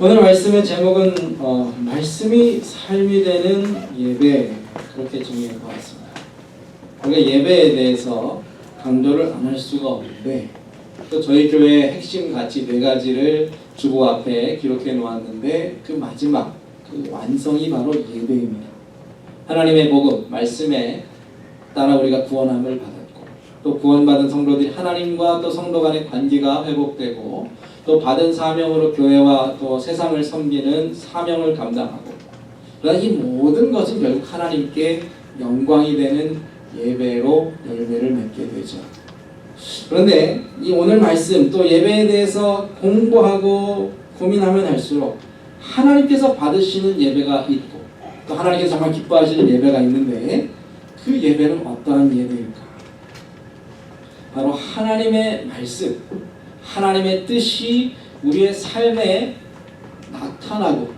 오늘 말씀의 제목은 말씀이 삶이 되는 예배, 그렇게 정리해 보았습니다. 우리가 예배에 대해서 강조를 안 할 수가 없는데, 또 저희 교회의 핵심 가치 4가지를 주보 앞에 기록해 놓았는데, 그 마지막 그 완성이 바로 예배입니다. 하나님의 복음, 말씀에 따라 우리가 구원함을 받았고, 또 구원받은 성도들이 하나님과 또 성도 간의 관계가 회복되고, 또 받은 사명으로 교회와 또 세상을 섬기는 사명을 감당하고, 그러나 이 모든 것은 결국 하나님께 영광이 되는 예배로 열매를 맺게 되죠. 그런데 이 오늘 말씀, 또 예배에 대해서 공부하고 고민하면 할수록 하나님께서 받으시는 예배가 있고, 또 하나님께서 정말 기뻐하시는 예배가 있는데, 그 예배는 어떠한 예배일까? 바로 하나님의 말씀, 하나님의 뜻이 우리의 삶에 나타나고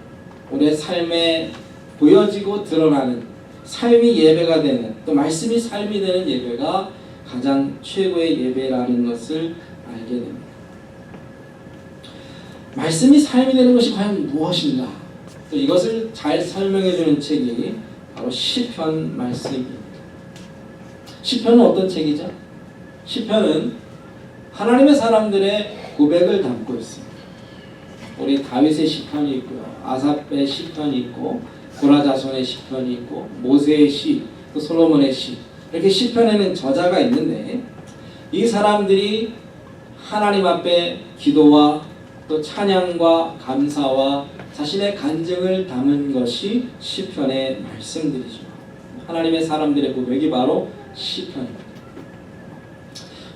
우리의 삶에 보여지고 드러나는 삶이 예배가 되는, 또 말씀이 삶이 되는 예배가 가장 최고의 예배라는 것을 알게 됩니다. 말씀이 삶이 되는 것이 과연 무엇인가? 또 이것을 잘 설명해 주는 책이 바로 시편 말씀입니다. 시편은 어떤 책이죠? 시편은 하나님의 사람들의 고백을 담고 있습니다. 우리 다윗의 시편이 있고요, 아삽의 시편이 있고, 고라자손의 시편이 있고, 모세의 시, 또 솔로몬의 시, 이렇게 시편에는 저자가 있는데, 이 사람들이 하나님 앞에 기도와 또 찬양과 감사와 자신의 간증을 담은 것이 시편의 말씀들이죠. 하나님의 사람들의 고백이 바로 시편입니다.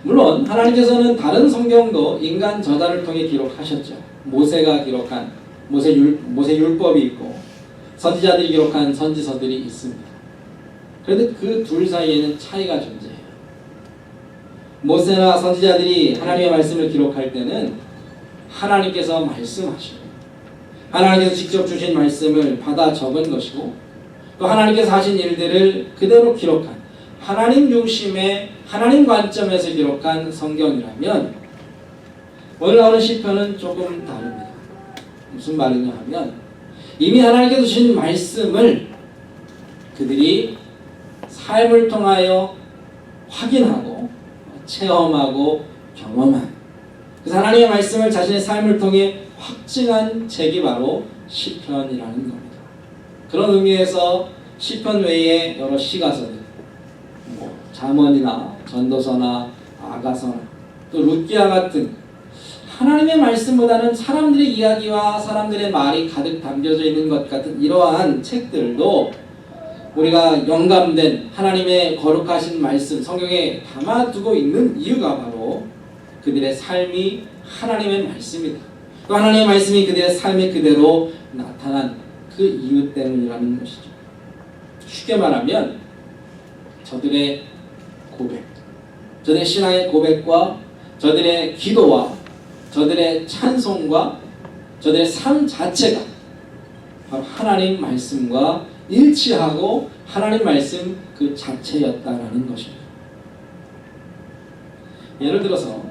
물론 하나님께서는 다른 성경도 인간 저자를 통해 기록하셨죠. 모세가 기록한 모세 율법이 있고, 선지자들이 기록한 선지서들이 있습니다. 그런데 그 둘 사이에는 차이가 존재해요. 모세나 선지자들이 하나님의 말씀을 기록할 때는 하나님께서 말씀하시고, 하나님께서 직접 주신 말씀을 받아 적은 것이고, 또 하나님께서 하신 일들을 그대로 기록한, 하나님 중심의 하나님 관점에서 기록한 성경이라면, 오늘 나오는 시편은 조금 다릅니다. 무슨 말이냐 하면, 이미 하나님께서 주신 말씀을 그들이 삶을 통하여 확인하고 체험하고 경험한, 그래서 하나님의 말씀을 자신의 삶을 통해 확증한 책이 바로 시편이라는 겁니다. 그런 의미에서 시편 외에 여러 시가서들, 잠언이나 전도서나 아가서나 또 룻기야 같은 하나님의 말씀보다는 사람들의 이야기와 사람들의 말이 가득 담겨져 있는 것 같은 이러한 책들도 우리가 영감된 하나님의 거룩하신 말씀, 성경에 담아두고 있는 이유가 바로 그들의 삶이 하나님의 말씀이다, 또 하나님의 말씀이 그들의 삶에 그대로 나타난 그 이유 때문이라는 것이죠. 쉽게 말하면 저들의 고백, 저들의 신앙의 고백과 저들의 기도와 저들의 찬송과 저들의 삶 자체가 바로 하나님 말씀과 일치하고 하나님 말씀 그 자체였다라는 것입니다. 예를 들어서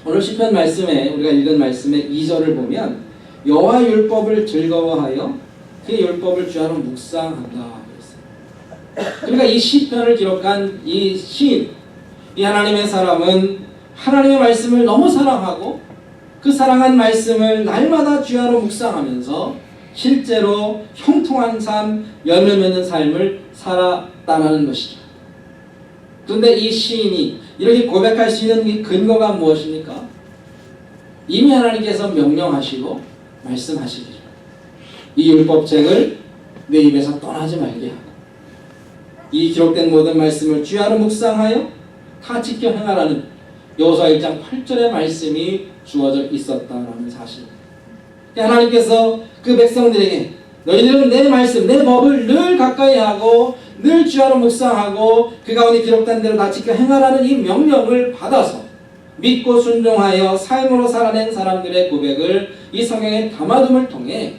오늘 시편 말씀에 우리가 읽은 말씀의 2절을 보면, 여호와 율법을 즐거워하여 그 율법을 주야로 묵상한다. 그러니까 이 시편을 기록한 이 시인, 이 하나님의 사람은 하나님의 말씀을 너무 사랑하고 그 사랑한 말씀을 날마다 주야로 묵상하면서 실제로 형통한 삶, 열매 맺는 삶을 살았다는 것이죠. 그런데 이 시인이 이렇게 고백할 수 있는 이 근거가 무엇입니까? 이미 하나님께서 명령하시고 말씀하시기를, 이 율법책을 내 입에서 떠나지 말게 하고, 이 기록된 모든 말씀을 주야로 묵상하여 다 지켜 행하라는 여호수아 1장 8절의 말씀이 주어져 있었다라는 사실. 하나님께서 그 백성들에게 너희들은 내 말씀, 내 법을 늘 가까이 하고 늘 주야로 묵상하고 그 가운데 기록된 대로 다 지켜 행하라는 이 명령을 받아서 믿고 순종하여 삶으로 살아낸 사람들의 고백을 이 성경에 담아둠을 통해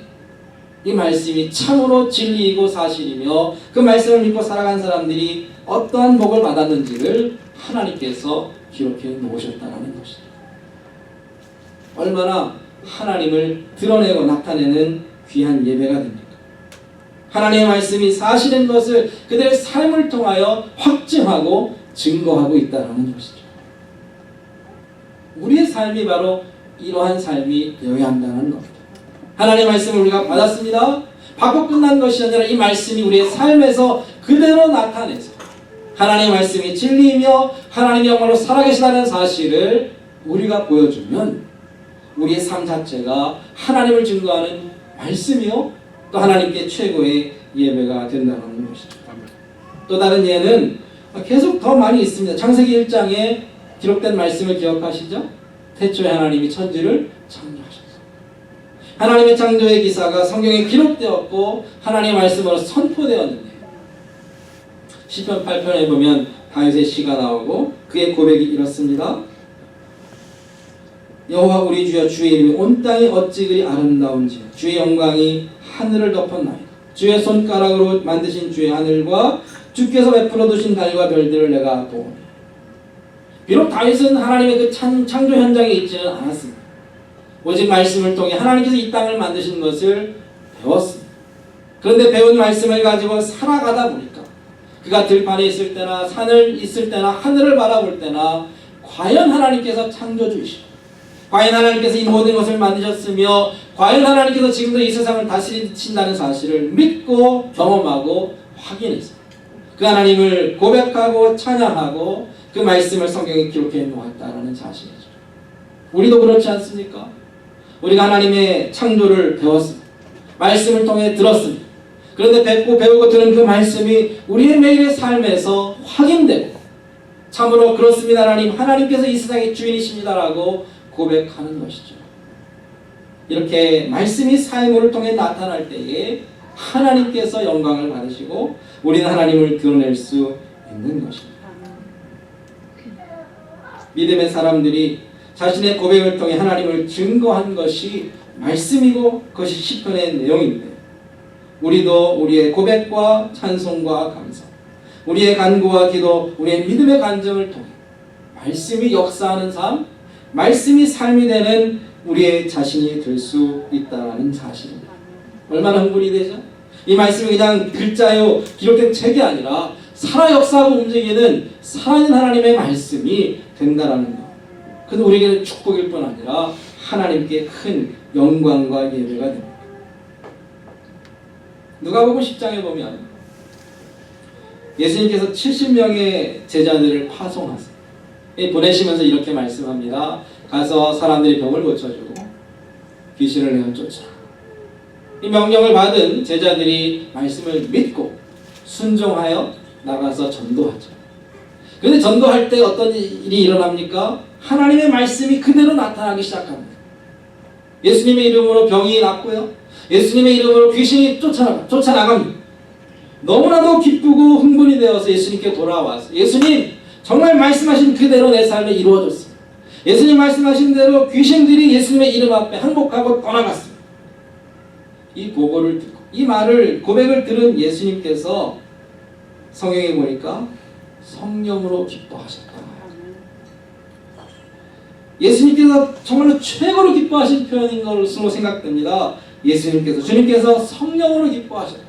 이 말씀이 참으로 진리이고 사실이며 그 말씀을 믿고 살아간 사람들이 어떠한 복을 받았는지를 하나님께서 기록해 놓으셨다는 것이죠. 얼마나 하나님을 드러내고 나타내는 귀한 예배가 됩니까? 하나님의 말씀이 사실인 것을 그들의 삶을 통하여 확증하고 증거하고 있다는 것이죠. 우리의 삶이 바로 이러한 삶이 되어야 한다는 겁니다. 하나님의 말씀을 우리가 받았습니다. 받고 끝난 것이 아니라 이 말씀이 우리의 삶에서 그대로 나타내서 하나님의 말씀이 진리이며 하나님이 정말로 살아계시다는 사실을 우리가 보여주면 우리의 삶 자체가 하나님을 증거하는 말씀이요 또 하나님께 최고의 예배가 된다는 것이죠. 또 다른 예는 계속 더 많이 있습니다. 창세기 1장에 기록된 말씀을 기억하시죠? 태초에 하나님이 천지를 창조하셨어요. 하나님의 창조의 기사가 성경에 기록되었고 하나님의 말씀으로 선포되었는데 시편 8편에 보면 다윗의 시가 나오고 그의 고백이 이렇습니다. 여호와 우리 주여 주의 이름이 온 땅이 어찌 그리 아름다운지 주의 영광이 하늘을 덮었나이다. 주의 손가락으로 만드신 주의 하늘과 주께서 베풀어 두신 달과 별들을 내가 보오니. 비록 다윗은 하나님의 그 창조 현장에 있지는 않았습니다. 오직 말씀을 통해 하나님께서 이 땅을 만드신 것을 배웠습니다. 그런데 배운 말씀을 가지고 살아가다 보니까 그가 들판에 있을 때나 산을 있을 때나 하늘을 바라볼 때나 과연 하나님께서 창조주이시고 과연 하나님께서 이 모든 것을 만드셨으며 과연 하나님께서 지금도 이 세상을 다스리신다는 사실을 믿고 경험하고 확인해서 그 하나님을 고백하고 찬양하고 그 말씀을 성경에 기록해 놓았다는 사실이죠. 우리도 그렇지 않습니까? 우리가 하나님의 창조를 배웠습니다. 말씀을 통해 들었습니다. 그런데 뵙고 배우고 들은 그 말씀이 우리의 매일의 삶에서 확인되고 참으로 그렇습니다. 하나님께서 이 세상의 주인이십니다라고 고백하는 것이죠. 이렇게 말씀이 삶을 통해 나타날 때에 하나님께서 영광을 받으시고 우리는 하나님을 드러낼 수 있는 것입니다. 믿음의 사람들이 자신의 고백을 통해 하나님을 증거한 것이 말씀이고 그것이 시편의 내용인데 우리도 우리의 고백과 찬송과 감사, 우리의 간구와 기도, 우리의 믿음의 간증을 통해 말씀이 역사하는 삶, 말씀이 삶이 되는 우리의 자신이 될 수 있다는 사실입니다. 얼마나 흥분이 되죠? 이 말씀이 그냥 글자요 기록된 책이 아니라 살아 역사하고 움직이는 살아있는 하나님의 말씀이 된다는 것. 그건 우리에게는 축복일 뿐 아니라 하나님께 큰 영광과 예배가 됩니다. 누가복음 10장에 보면 예수님께서 70명의 제자들을 파송하세요. 보내시면서 이렇게 말씀합니다. 가서 사람들의 병을 고쳐주고 귀신을 내어 쫓아. 이 명령을 받은 제자들이 말씀을 믿고 순종하여 나가서 전도하죠. 그런데 전도할 때 어떤 일이 일어납니까? 하나님의 말씀이 그대로 나타나기 시작합니다. 예수님의 이름으로 병이 낫고요. 예수님의 이름으로 귀신이 쫓아나갑니다. 너무나도 기쁘고 흥분이 되어서 예수님께 돌아와서 예수님 정말 말씀하신 그대로 내 삶에 이루어졌습니다. 예수님 말씀하신 대로 귀신들이 예수님의 이름 앞에 항복하고 떠나갔습니다. 이 보고를 듣고 이 말을 고백을 들은 예수님께서 성경에 보니까 성령으로 기뻐하셨다. 예수님께서 정말로 최고로 기뻐하신 표현인 것으로 생각됩니다. 주님께서 성령으로 기뻐하셨다.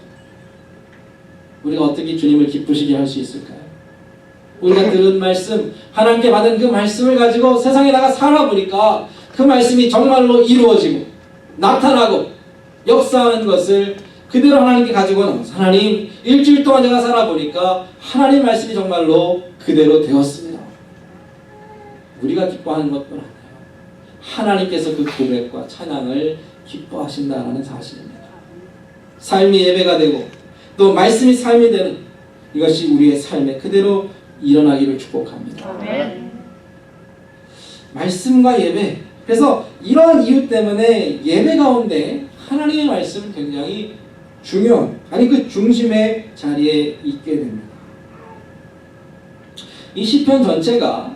우리가 어떻게 주님을 기쁘시게 할 수 있을까요? 우리가 들은 말씀, 하나님께 받은 그 말씀을 가지고 세상에 나가 살아보니까 그 말씀이 정말로 이루어지고 나타나고 역사하는 것을 그대로 하나님께 가지고 나와서 하나님 일주일 동안 제가 살아보니까 하나님 말씀이 정말로 그대로 되었습니다. 우리가 기뻐하는 것뿐 아니라 하나님께서 그 고백과 찬양을 기뻐하신다는 사실입니다. 삶이 예배가 되고 또 말씀이 삶이 되는 이것이 우리의 삶에 그대로 일어나기를 축복합니다. 아멘. 말씀과 예배. 그래서 이러한 이유 때문에 예배 가운데 하나님의 말씀은 굉장히 중요한, 아니 그 중심의 자리에 있게 됩니다. 이 시편 전체가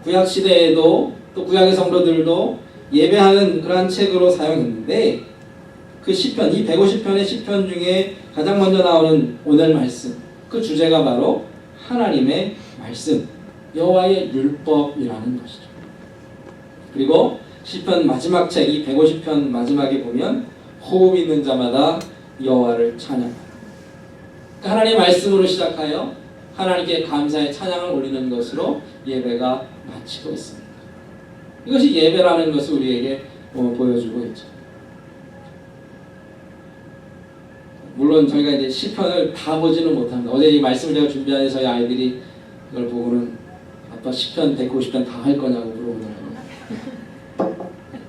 구약 시대에도 또 구약의 성도들도 예배하는 그러한 책으로 사용했는데 그 시편, 이 150편의 시편 중에 가장 먼저 나오는 오늘 말씀, 그 주제가 바로 하나님의 말씀, 여호와의 율법이라는 것이죠. 그리고 시편 마지막 책 이 150편 마지막에 보면 호흡 있는 자마다 여호와를 찬양하라. 그러니까 하나님의 말씀으로 시작하여 하나님께 감사의 찬양을 올리는 것으로 예배가 마치고 있습니다. 이것이 예배라는 것을 우리에게 보여주고 있죠. 물론 저희가 이제 시편을 다 보지는 못합니다. 어제 이 말씀을 제가 준비하는 저희 아이들이 이걸 보고는 아빠 시편 150편 다 할 거냐고 물어보더라고요.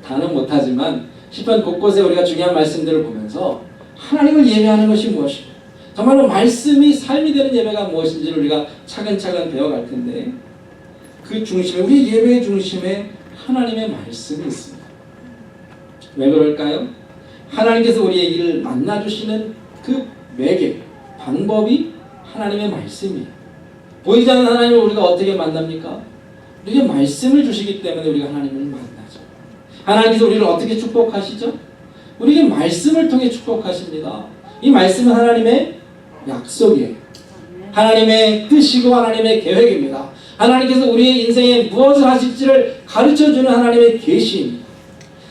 다는 못하지만 시편 곳곳에 우리가 중요한 말씀들을 보면서 하나님을 예배하는 것이 무엇이고 정말로 말씀이 삶이 되는 예배가 무엇인지를 우리가 차근차근 배워갈 텐데 그 중심에 우리 예배의 중심에 하나님의 말씀이 있습니다. 왜 그럴까요? 하나님께서 우리의 일을 만나주시는 그 매개, 방법이 하나님의 말씀이에요. 보이지 않는 하나님을 우리가 어떻게 만납니까? 우리에게 말씀을 주시기 때문에 우리가 하나님을 만나죠. 하나님께서 우리를 어떻게 축복하시죠? 우리에게 말씀을 통해 축복하십니다. 이 말씀은 하나님의 약속이에요. 하나님의 뜻이고 하나님의 계획입니다. 하나님께서 우리의 인생에 무엇을 하실지를 가르쳐주는 하나님의 계시입니다.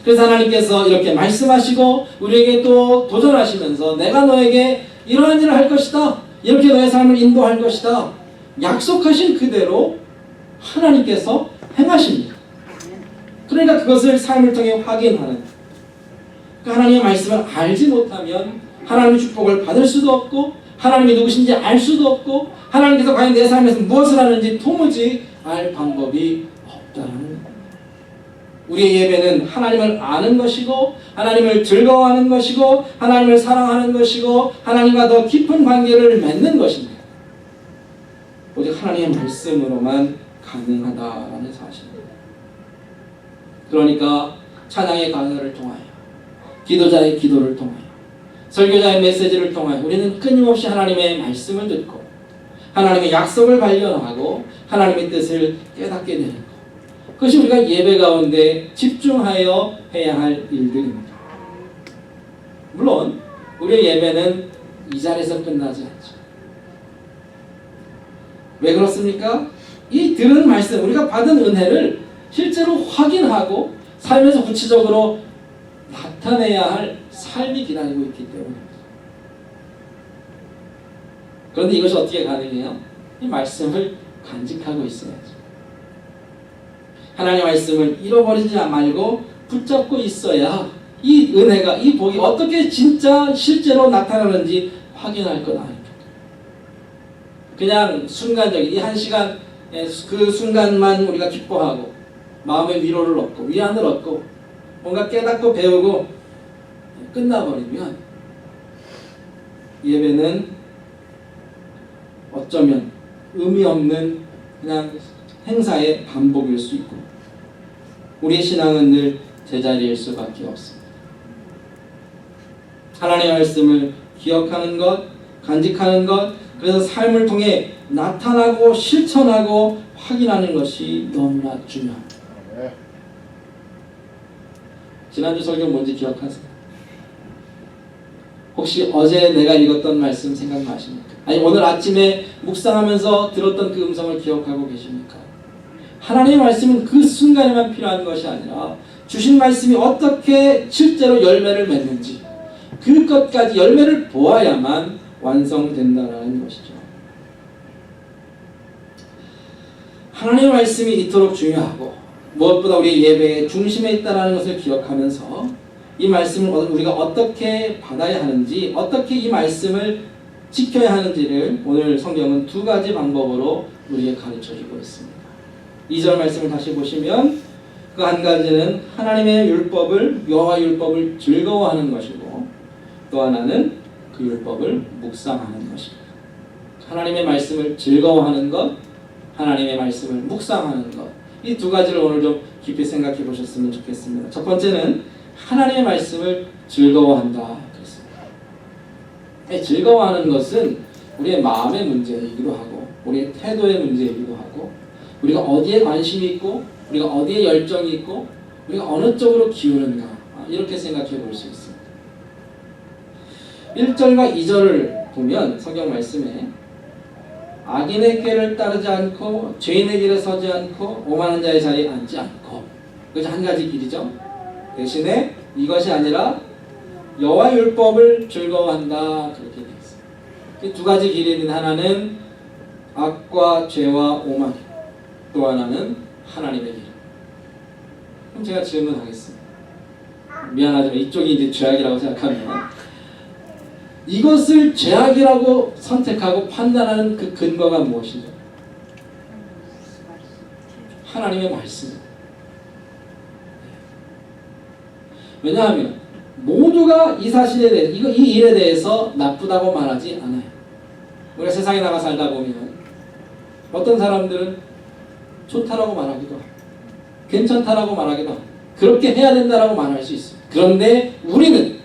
그래서 하나님께서 이렇게 말씀하시고 우리에게 또 도전하시면서 내가 너에게 이러한 일을 할 것이다. 이렇게 너의 삶을 인도할 것이다. 약속하신 그대로 하나님께서 행하십니다. 그러니까 그것을 삶을 통해 확인하는 그러니까 하나님의 말씀을 알지 못하면 하나님의 축복을 받을 수도 없고 하나님이 누구신지 알 수도 없고 하나님께서 과연 내 삶에서 무엇을 하는지 도무지 알 방법이 없다는 거예요. 우리의 예배는 하나님을 아는 것이고 하나님을 즐거워하는 것이고 하나님을 사랑하는 것이고 하나님과 더 깊은 관계를 맺는 것입니다. 오직 하나님의 말씀으로만 가능하다라는 사실입니다. 그러니까 찬양의 강연을 통하여 기도자의 기도를 통하여 설교자의 메시지를 통하여 우리는 끊임없이 하나님의 말씀을 듣고 하나님의 약속을 발견하고 하나님의 뜻을 깨닫게 되는 것. 그것이 우리가 예배 가운데 집중하여 해야 할 일들입니다. 물론 우리의 예배는 이 자리에서 끝나지 않죠. 왜 그렇습니까? 이 들은 말씀, 우리가 받은 은혜를 실제로 확인하고 삶에서 구체적으로 나타내야 할 삶이 기다리고 있기 때문입니다. 그런데 이것이 어떻게 가능해요? 이 말씀을 간직하고 있어야죠. 하나님의 말씀을 잃어버리지 말고 붙잡고 있어야 이 은혜가, 이 복이 어떻게 진짜 실제로 나타나는지 확인할 것 아닙니까? 그냥 순간적인 이 한 시간 그 순간만 우리가 기뻐하고 마음의 위로를 얻고 위안을 얻고 뭔가 깨닫고 배우고 끝나버리면 예배는 어쩌면 의미 없는 그냥 행사의 반복일 수 있고 우리의 신앙은 늘 제자리일 수밖에 없습니다. 하나님의 말씀을 기억하는 것, 간직하는 것, 그래서 삶을 통해 나타나고 실천하고 확인하는 것이 너무나 중요합니다. 지난주 설교 뭔지 기억하세요? 혹시 어제 내가 읽었던 말씀 생각나십니까? 아니 오늘 아침에 묵상하면서 들었던 그 음성을 기억하고 계십니까? 하나님의 말씀은 그 순간에만 필요한 것이 아니라 주신 말씀이 어떻게 실제로 열매를 맺는지 그것까지 열매를 보아야만 완성된다는 것이죠. 하나님의 말씀이 이토록 중요하고 무엇보다 우리의 예배의 중심에 있다는 것을 기억하면서 이 말씀을 우리가 어떻게 받아야 하는지 어떻게 이 말씀을 지켜야 하는지를 오늘 성경은 두 가지 방법으로 우리에게 가르쳐주고 있습니다. 2절 말씀을 다시 보시면 그 한 가지는 하나님의 율법을 여호와 율법을 즐거워하는 것이고 또 하나는 그 율법을 묵상하는 것입니다. 하나님의 말씀을 즐거워하는 것, 하나님의 말씀을 묵상하는 것, 이 두 가지를 오늘 좀 깊이 생각해 보셨으면 좋겠습니다. 첫 번째는 하나님의 말씀을 즐거워한다 그랬습니다. 즐거워하는 것은 우리의 마음의 문제이기도 하고 우리의 태도의 문제이기도 하고 우리가 어디에 관심이 있고 우리가 어디에 열정이 있고 우리가 어느 쪽으로 기우는가 이렇게 생각해 볼 수 있습니다. 1절과 2절을 보면 성경 말씀에 악인의 꾀를 따르지 않고 죄인의 길에 서지 않고 오만한 자의 자리에 앉지 않고 그것이 한 가지 길이죠. 대신에 이것이 아니라 여호와 율법을 즐거워한다 그렇게 되어 있어요. 이 두 가지 길이 있는 하나는 악과 죄와 오만, 또 하나는 하나님의 길. 그럼 제가 질문하겠습니다. 미안하지만 이쪽이 이제 죄악이라고 생각하면 이것을 죄악이라고 선택하고 판단하는 그 근거가 무엇이죠? 하나님의 말씀입니다. 왜냐하면 모두가 이 사실에 대해 이 일에 대해서 나쁘다고 말하지 않아요. 우리가 세상에 나가 살다 보면 어떤 사람들은 좋다라고 말하기도 하고 괜찮다라고 말하기도 하고 그렇게 해야 된다라고 말할 수 있어요. 그런데 우리는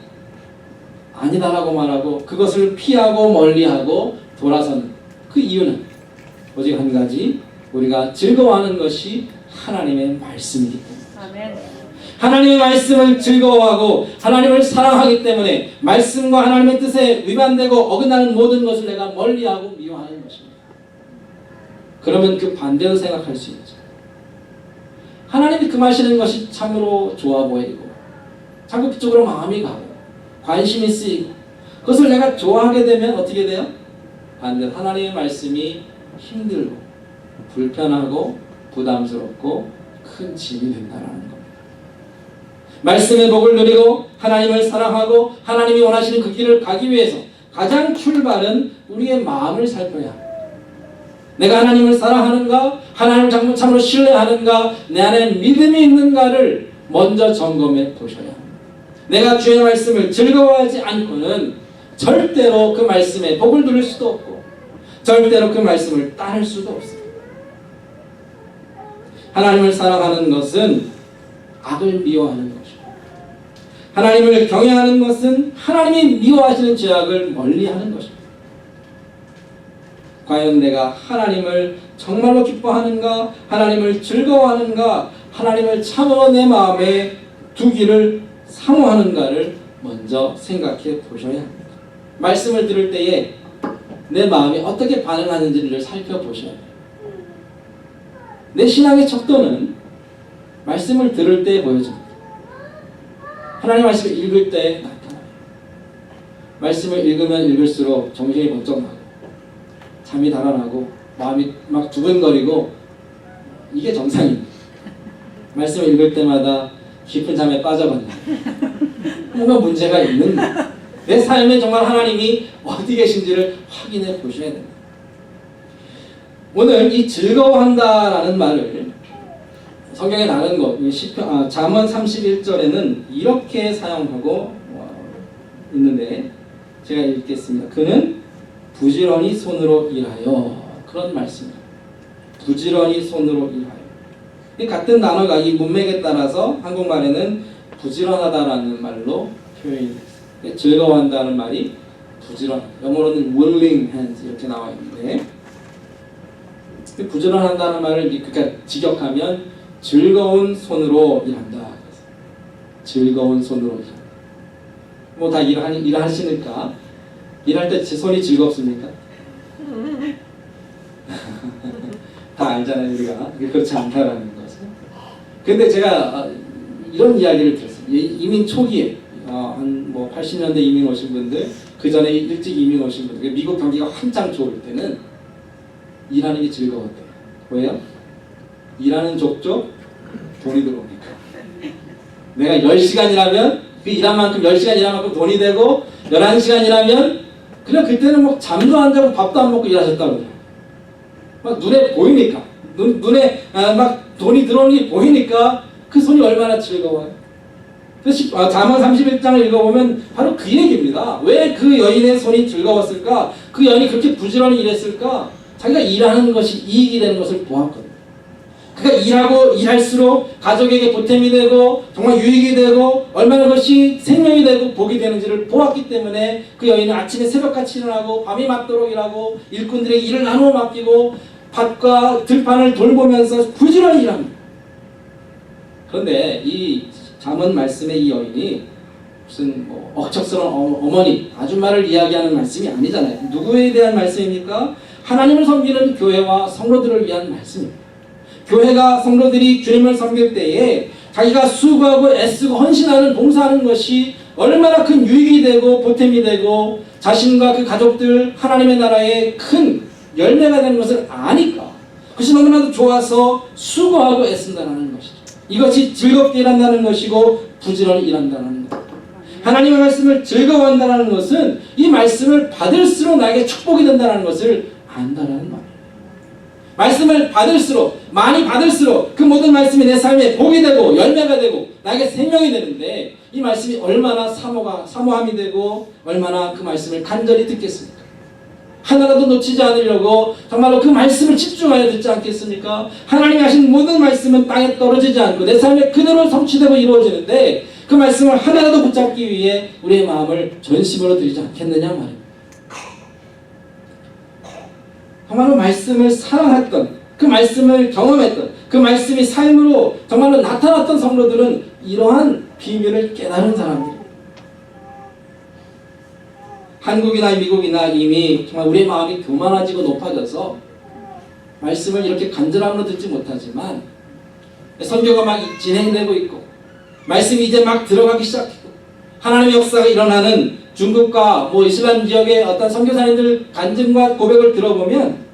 아니다라고 말하고 그것을 피하고 멀리하고 돌아서는 그 이유는 오직 한 가지, 우리가 즐거워하는 것이 하나님의 말씀이기 때문에. 아멘. 하나님의 말씀을 즐거워하고 하나님을 사랑하기 때문에 말씀과 하나님의 뜻에 위반되고 어긋나는 모든 것을 내가 멀리하고 미워하는 것입니다. 그러면 그 반대로 생각할 수 있죠. 하나님이 금하시는 것이 참으로 좋아 보이고 자꾸 그쪽으로 마음이 가고 관심이 쓰이고 그것을 내가 좋아하게 되면 어떻게 돼요? 반대로 하나님의 말씀이 힘들고 불편하고 부담스럽고 큰 짐이 된다는 겁니다. 말씀의 복을 누리고 하나님을 사랑하고 하나님이 원하시는 그 길을 가기 위해서 가장 출발은 우리의 마음을 살펴야 합니다. 내가 하나님을 사랑하는가? 하나님을 참으로 신뢰하는가? 내 안에 믿음이 있는가를 먼저 점검해 보셔야 합니다. 내가 주의 말씀을 즐거워하지 않고는 절대로 그 말씀에 복을 누릴 수도 없고 절대로 그 말씀을 따를 수도 없습니다. 하나님을 사랑하는 것은 악을 미워하는 것이고 하나님을 경외하는 것은 하나님이 미워하시는 죄악을 멀리하는 것입니다. 과연 내가 하나님을 정말로 기뻐하는가? 하나님을 즐거워하는가? 하나님을 참으로 내 마음에 두기를 사모하는가를 먼저 생각해 보셔야 합니다. 말씀을 들을 때에 내 마음이 어떻게 반응하는지를 살펴보셔야 해요. 내 신앙의 척도는 말씀을 들을 때 보여집니다. 하나님 말씀을 읽을 때 나타나요. 말씀을 읽으면 읽을수록 정신이 번쩍 나고 잠이 달아나고 마음이 막 두근거리고 이게 정상입니다. 말씀을 읽을 때마다 깊은 잠에 빠져간다. 뭔가 문제가 있는 내 삶에 정말 하나님이 어디 계신지를 확인해 보셔야 됩니다. 오늘 이 즐거워한다라는 말을 성경에 나눈 것, 잠언 31절에는 이렇게 사용하고 있는데 제가 읽겠습니다. 그는 부지런히 손으로 일하여, 그런 말씀입니다. 부지런히 손으로 일하여. 같은 단어가 이 문맥에 따라서 한국말에는 부지런하다라는 말로 표현이 됐어요. 즐거워한다는 말이 부지런, 영어로는 willing hands 이렇게 나와 있는데 부지런한다는 말을 그러니까 직역하면 즐거운 손으로 일한다. 즐거운 손으로 일한다. 뭐 다 일하시니까 일할 때 제 손이 즐겁습니까? 다 알잖아요, 우리가. 그렇지 않다라는 것을. 근데 제가 이런 이야기를 들었어요. 이민 초기에 한 뭐 80년대 이민 오신 분들, 그 전에 일찍 이민 오신 분들, 미국 경기가 한창 좋을 때는 일하는 게 즐거웠대요. 왜요? 일하는 족족 돈이 들어오니까. 내가 10시간 일하면 그 일한 만큼 10시간 일한 만큼 돈이 되고 11시간 일하면 그냥 그때는 뭐 잠도 안 자고 밥도 안 먹고 일하셨다고 그래요. 막 눈에 보이니까 눈에 막 돈이 들어오는 게 보이니까 그 손이 얼마나 즐거워요. 잠언 31장을 읽어보면 바로 그 얘기입니다. 왜 그 여인의 손이 즐거웠을까? 그 여인이 그렇게 부지런히 일했을까? 자기가 일하는 것이 이익이 되는 것을 보았거든요. 그가 일하고 일할수록 가족에게 보탬이 되고 정말 유익이 되고 얼마나 그것이 생명이 되고 복이 되는지를 보았기 때문에 그 여인은 아침에 새벽같이 일어나고 밤이 맞도록 일하고 일꾼들에게 일을 나누어 맡기고 밭과 들판을 돌보면서 부지런히 일합니다. 그런데 이 잠언 말씀의 이 여인이 무슨 뭐 억척스러운 어머니, 아줌마를 이야기하는 말씀이 아니잖아요. 누구에 대한 말씀입니까? 하나님을 섬기는 교회와 성도들을 위한 말씀입니다. 교회가 성도들이 주님을 섬길 때에 자기가 수고하고 애쓰고 헌신하는 봉사하는 것이 얼마나 큰 유익이 되고 보탬이 되고 자신과 그 가족들 하나님의 나라에 큰 열매가 되는 것을 아니까 그것이 너무나도 좋아서 수고하고 애쓴다는 것이죠. 이것이 즐겁게 일한다는 것이고 부지런히 일한다는 것. 하나님의 말씀을 즐거워한다는 것은 이 말씀을 받을수록 나에게 축복이 된다는 것을 안다는 말이에요. 말씀을 받을수록 많이 받을수록 그 모든 말씀이 내 삶에 복이 되고 열매가 되고 나에게 생명이 되는데 이 말씀이 얼마나 사모함이 되고 얼마나 그 말씀을 간절히 듣겠습니까? 하나라도 놓치지 않으려고 정말로 그 말씀을 집중하여 듣지 않겠습니까? 하나님이 하신 모든 말씀은 땅에 떨어지지 않고 내 삶에 그대로 성취되고 이루어지는데 그 말씀을 하나라도 붙잡기 위해 우리의 마음을 전심으로 드리지 않겠느냐 말입니다. 정말로 말씀을 사랑했던 그 말씀을 경험했던 그 말씀이 삶으로 정말로 나타났던 성도들은 이러한 비밀을 깨달은 사람들입니다. 한국이나 미국이나 이미 정말 우리의 마음이 교만해지고 높아져서 말씀을 이렇게 간절함으로 듣지 못하지만 선교가 막 진행되고 있고 말씀이 이제 막 들어가기 시작했고 하나님의 역사가 일어나는 중국과 이슬람 지역의 어떤 선교사님들 간증과 고백을 들어보면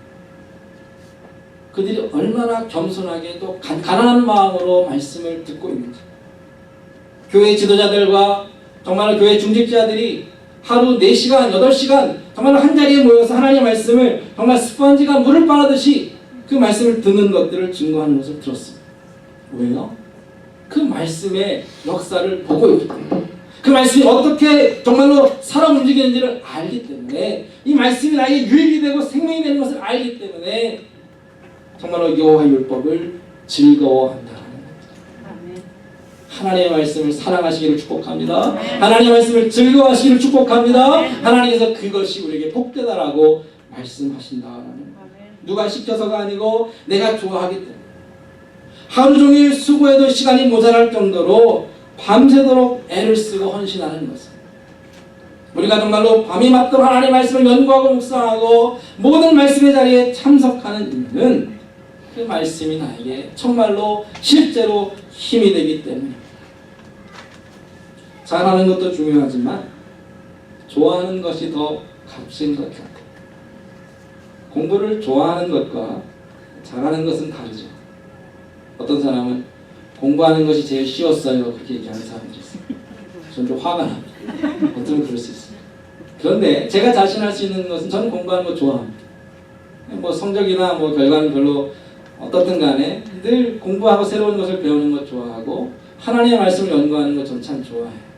그들이 얼마나 겸손하게 또 가난한 마음으로 말씀을 듣고 있는지 교회 지도자들과 정말 교회 중직자들이 하루 4시간, 8시간 정말 한자리에 모여서 하나님의 말씀을 정말 스펀지가 물을 빨아듯이 그 말씀을 듣는 것들을 증거하는 것을 들었습니다. 왜요? 그 말씀의 역사를 보고 있기 때문에 그 말씀이 어떻게 정말로 살아 움직이는지를 알기 때문에 이 말씀이 나에게 유익이 되고 생명이 되는 것을 알기 때문에 정말로 여호와의 율법을 즐거워한다. 하나님의 말씀을 사랑하시기를 축복합니다. 하나님의 말씀을 즐거워하시기를 축복합니다. 하나님께서 그것이 우리에게 복되다라고 말씀하신다라는 누가 시켜서가 아니고 내가 좋아하기 때문에 하루 종일 수고해도 시간이 모자랄 정도로 밤새도록 애를 쓰고 헌신하는 것입니다. 우리가 정말로 밤이 맞도록 하나님의 말씀을 연구하고 묵상하고 모든 말씀의 자리에 참석하는 이유는 그 말씀이 나에게 정말로 실제로 힘이 되기 때문입니다. 잘하는 것도 중요하지만 좋아하는 것이 더 값진 것 같아요. 공부를 좋아하는 것과 잘하는 것은 다르죠. 어떤 사람은 공부하는 것이 제일 쉬웠어요 그렇게 얘기하는 사람들이 있어요. 저는 좀 화가 납니다. 어쩌면 그럴 수 있어요. 그런데 제가 자신할 수 있는 것은 저는 공부하는 거 좋아합니다. 성적이나 결과는 별로 어떻든 간에 늘 공부하고 새로운 것을 배우는 것 좋아하고 하나님의 말씀을 연구하는 것 전 참 좋아해요.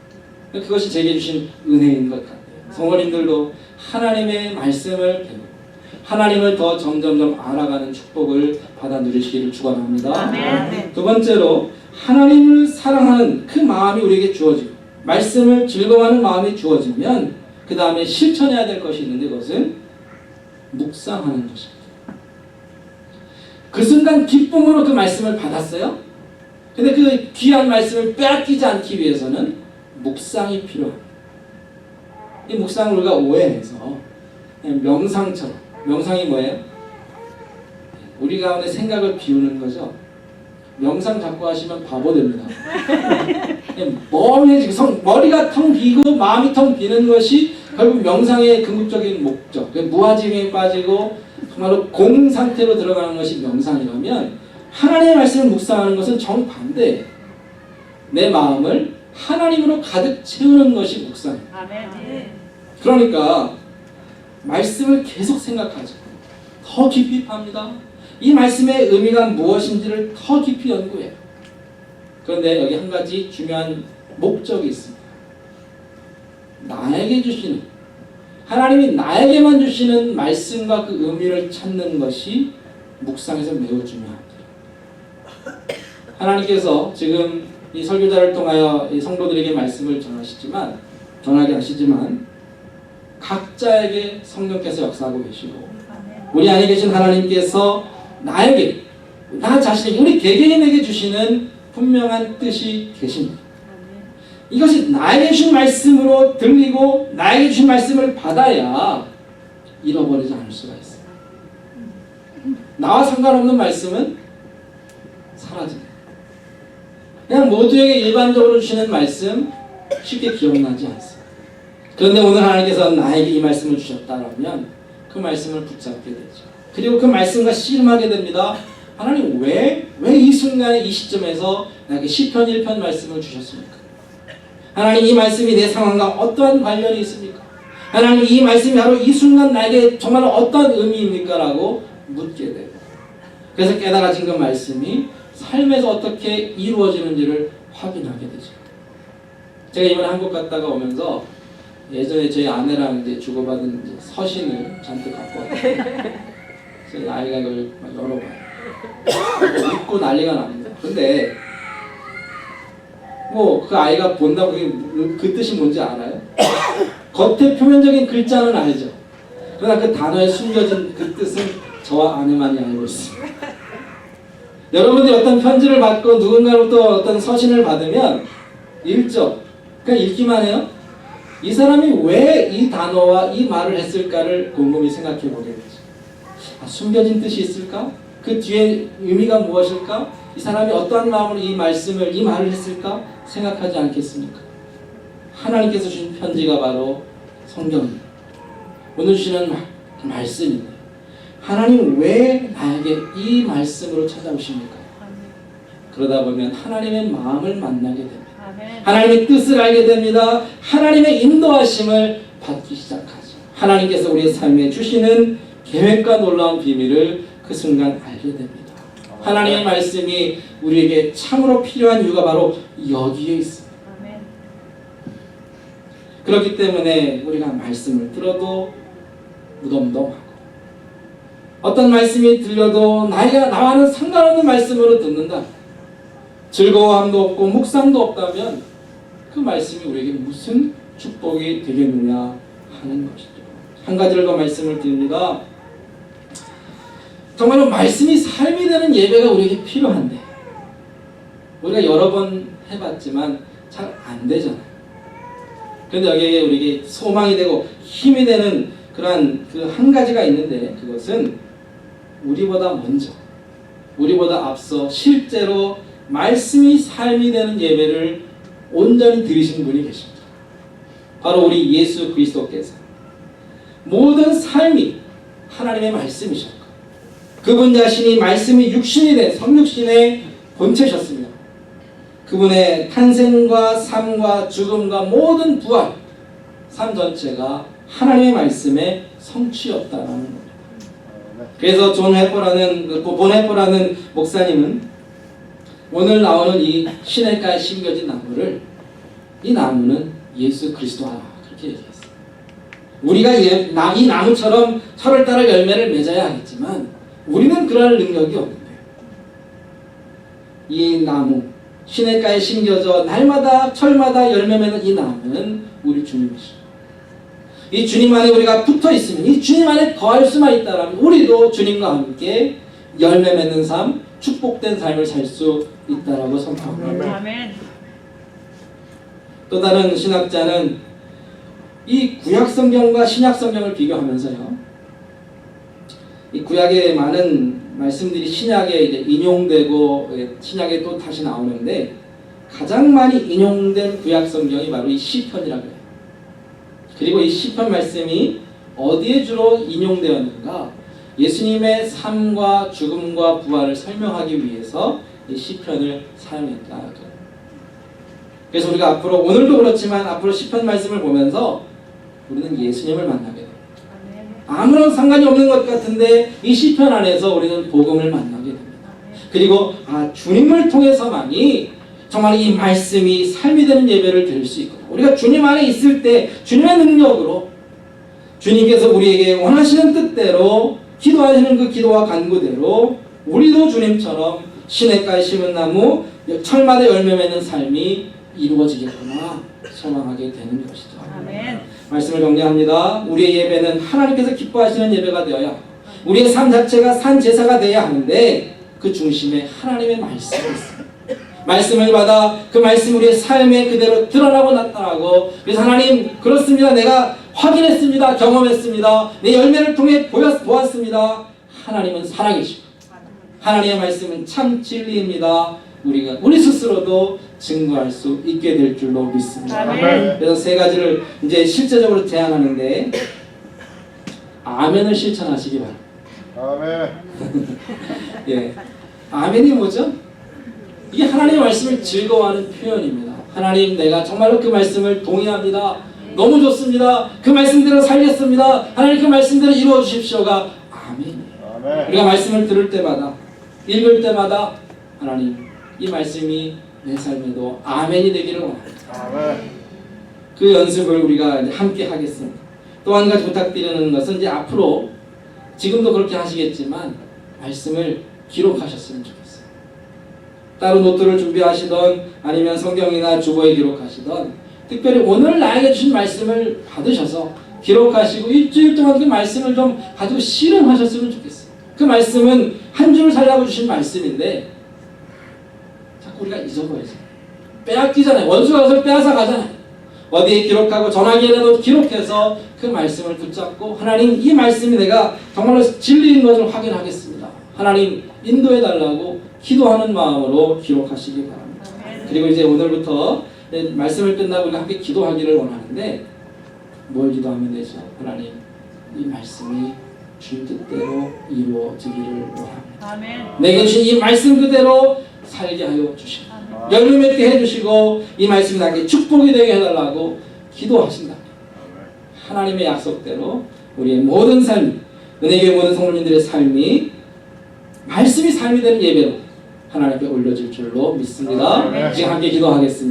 그것이 제게 주신 은혜인 것 같아요. 성도님들도 하나님의 말씀을 배우고 하나님을 더 점점점 알아가는 축복을 받아 누리시기를 축원합니다. 두 번째로 하나님을 사랑하는 그 마음이 우리에게 주어지고 말씀을 즐거워하는 마음이 주어지면 그 다음에 실천해야 될 것이 있는데 그것은 묵상하는 것입니다. 그 순간 기쁨으로 그 말씀을 받았어요. 근데 그 귀한 말씀을 빼앗기지 않기 위해서는 묵상이 필요합니다. 이 묵상을 우리가 오해해서 명상처럼, 명상이 뭐예요? 우리 가운데 생각을 비우는 거죠. 명상 자꾸 하시면 바보 됩니다. 멍해지고 머리가 텅 비고 마음이 텅 비는 것이 결국 명상의 궁극적인 목적. 무아지경에 빠지고 정말로 공 상태로 들어가는 것이 명상이라면 하나님의 말씀을 묵상하는 것은 정반대예요. 내 마음을 하나님으로 가득 채우는 것이 묵상이에요. 그러니까 말씀을 계속 생각하죠. 더 깊이 팝니다. 이 말씀의 의미가 무엇인지를 더 깊이 연구해요. 그런데 여기 한 가지 중요한 목적이 있습니다. 나에게 주시는, 하나님이 나에게만 주시는 말씀과 그 의미를 찾는 것이 묵상에서 매우 중요합니다. 하나님께서 지금 이 설교자를 통하여 이 성도들에게 말씀을 전하게 하시지만 각자에게 성령께서 역사하고 계시고 우리 안에 계신 하나님께서 나에게, 나 자신에게, 우리 개개인에게 주시는 분명한 뜻이 계십니다. 이것이 나에게 주신 말씀으로 들리고 나에게 주신 말씀을 받아야 잃어버리지 않을 수가 있어요. 나와 상관없는 말씀은 사라집니다. 그냥 모두에게 일반적으로 주시는 말씀 쉽게 기억나지 않습니다. 그런데 오늘 하나님께서 나에게 이 말씀을 주셨다면 그 말씀을 붙잡게 되죠. 그리고 그 말씀과 씨름하게 됩니다. 하나님 왜 이 순간에 이 시점에서 나에게 시편 1편 말씀을 주셨습니까? 하나님 이 말씀이 내 상황과 어떠한 관련이 있습니까? 하나님 이 말씀이 바로 이 순간 나에게 정말 어떤 의미입니까? 라고 묻게 되고, 그래서 깨달아진 그 말씀이 삶에서 어떻게 이루어지는지를 확인하게 되죠. 제가 이번에 한국 갔다가 오면서 예전에 저희 아내랑 이제 주고받은 이제 서신을 잔뜩 갖고 왔거든요. 저희 아이가 이걸 막 열어봐요. 읽고 난리가 납니다. 근데 뭐 그 아이가 본다고 그 뜻이 뭔지 알아요? 겉에 표면적인 글자는 알죠. 그러나 그 단어에 숨겨진 그 뜻은 저와 아내만이 알고 있습니다. 여러분들이 어떤 편지를 받고 누군가로부터 어떤 서신을 받으면 읽죠. 그냥 읽기만 해요. 이 사람이 왜 이 단어와 이 말을 했을까를 곰곰이 생각해 보게 되죠. 숨겨진 뜻이 있을까? 그 뒤에 의미가 무엇일까? 이 사람이 어떠한 마음으로 이 말씀을, 이 말을 했을까? 생각하지 않겠습니까? 하나님께서 주신 편지가 바로 성경입니다. 오늘 주시는 말씀입니다. 하나님 왜 나에게 이 말씀으로 찾아오십니까? 그러다 보면 하나님의 마음을 만나게 됩니다. 하나님의 뜻을 알게 됩니다. 하나님의 인도하심을 받기 시작하죠. 하나님께서 우리의 삶에 주시는 계획과 놀라운 비밀을 그 순간 알게 됩니다. 하나님의 말씀이 우리에게 참으로 필요한 이유가 바로 여기에 있습니다. 그렇기 때문에 우리가 말씀을 들어도 무덤덤하고, 어떤 말씀이 들려도 나와는 상관없는 말씀으로 듣는다. 즐거움도 없고 묵상도 없다면 그 말씀이 우리에게 무슨 축복이 되겠느냐 하는 것이죠. 한 가지를 더 말씀을 드립니다. 정말로 말씀이 삶이 되는 예배가 우리에게 필요한데 우리가 여러 번 해봤지만 잘 안 되잖아요. 그런데 여기에 우리에게 소망이 되고 힘이 되는 그러한 그 한 가지가 있는데, 그것은 우리보다 먼저, 우리보다 앞서 실제로 말씀이 삶이 되는 예배를 온전히 드리신 분이 계십니다. 바로 우리 예수 그리스도께서 모든 삶이 하나님의 말씀이셨고, 그분 자신이 말씀이 육신이 된 성육신의 본체셨으며, 그분의 탄생과 삶과 죽음과 모든 부활, 삶 전체가 하나님의 말씀의 성취였다라는 겁니다. 그래서 본 해퍼라는 목사님은 오늘 나오는 이 시냇가에 심겨진 나무를, 이 나무는 예수 그리스도라, 그렇게 얘기했어요. 우리가 이 나무처럼 철을 따라 열매를 맺어야 하겠지만 우리는 그럴 능력이 없는데, 이 나무, 시냇가에 심겨져 날마다 철마다 열매 맺는 이 나무는 우리 주님이시죠. 이 주님 안에 우리가 붙어 있으면, 이 주님 안에 거할 수만 있다면 우리도 주님과 함께 열매 맺는 삶, 축복된 삶을 살 수 있다라고 선포합니다. 또 다른 신학자는 이 구약 성경과 신약 성경을 비교하면서요, 이 구약의 많은 말씀들이 신약에 이제 인용되고 신약에 또 다시 나오는데, 가장 많이 인용된 구약 성경이 바로 이 시편이라고 해요. 그리고 이 시편 말씀이 어디에 주로 인용되었는가? 예수님의 삶과 죽음과 부활을 설명하기 위해서 이 시편을 사용했다. 그래서 우리가 앞으로, 오늘도 그렇지만 앞으로 시편 말씀을 보면서 우리는 예수님을 만나게 됩니다. 아무런 상관이 없는 것 같은데 이 시편 안에서 우리는 복음을 만나게 됩니다. 그리고 주님을 통해서만이 정말 이 말씀이 삶이 되는 예배를 드릴 수 있고, 우리가 주님 안에 있을 때 주님의 능력으로 주님께서 우리에게 원하시는 뜻대로 기도하시는 그 기도와 간구대로 우리도 주님처럼 시냇가에 심은 나무, 철마다 열매 맺는 삶이 이루어지겠구나 소망하게 되는 것이죠. 아멘. 말씀을 정리합니다. 우리의 예배는 하나님께서 기뻐하시는 예배가 되어야, 우리의 삶 자체가 산 제사가 되어야 하는데, 그 중심에 하나님의 말씀이 있습니다. 말씀을 받아 그 말씀이 우리의 삶에 그대로 드러나고 나타나고, 그래서 하나님 그렇습니다, 내가 확인했습니다, 경험했습니다, 내 열매를 통해 보았습니다. 하나님은 살아계시고 하나님의 말씀은 참 진리입니다. 우리 스스로도 증거할 수 있게 될 줄로 믿습니다. 아멘. 그래서 세 가지를 이제 실제적으로 제안하는데 아멘을 실천하시기 바랍니다. 아멘. 예, 아멘이 뭐죠? 이게 하나님의 말씀을 즐거워하는 표현입니다. 하나님, 내가 정말로 그 말씀을 동의합니다. 너무 좋습니다. 그 말씀대로 살겠습니다. 하나님, 그 말씀대로 이루어 주십시오가 아멘이에요. 아멘. 우리가 말씀을 들을 때마다, 읽을 때마다 하나님, 이 말씀이 내 삶에도 아멘이 되기를 원합니다. 아멘. 그 연습을 우리가 이제 함께 하겠습니다. 또 한 가지 부탁드리는 것은 이제 앞으로 지금도 그렇게 하시겠지만 말씀을 기록하셨으면 좋겠어요. 따로 노트를 준비하시던 아니면 성경이나 주보에 기록하시던 특별히 오늘 나에게 주신 말씀을 받으셔서 기록하시고 일주일 동안 그 말씀을 좀 가지고 실험하셨으면 좋겠어요. 그 말씀은 한 줄 살라고 주신 말씀인데 자꾸 우리가 잊어버리죠. 빼앗기잖아요. 원수가 그것을 빼앗아 가잖아요. 어디에 기록하고 전화기에라도 기록해서 그 말씀을 붙잡고 하나님, 이 말씀이 내가 정말로 진리인 것을 확인하겠습니다. 하나님 인도해 달라고 기도하는 마음으로 기록하시기 바랍니다. 그리고 이제 오늘부터 말씀을 끝나고 우리가 함께 기도하기를 원하는데 뭘 기도하면 되죠? 하나님, 이 말씀이 주 뜻대로 이루어지기를 원합니다. 아멘. 내게 주신 이 말씀 그대로 살게 하여 주시고 열매 맺게 해주시고 이 말씀이 나에게 축복이 되게 해달라고 기도하신다. 하나님의 약속대로 우리의 모든 삶, 은혜교회 모든 성도님들의 삶이 말씀이 삶이 되는 예배로 하나님께 올려질 줄로 믿습니다. 아멘. 지금 함께 기도하겠습니다.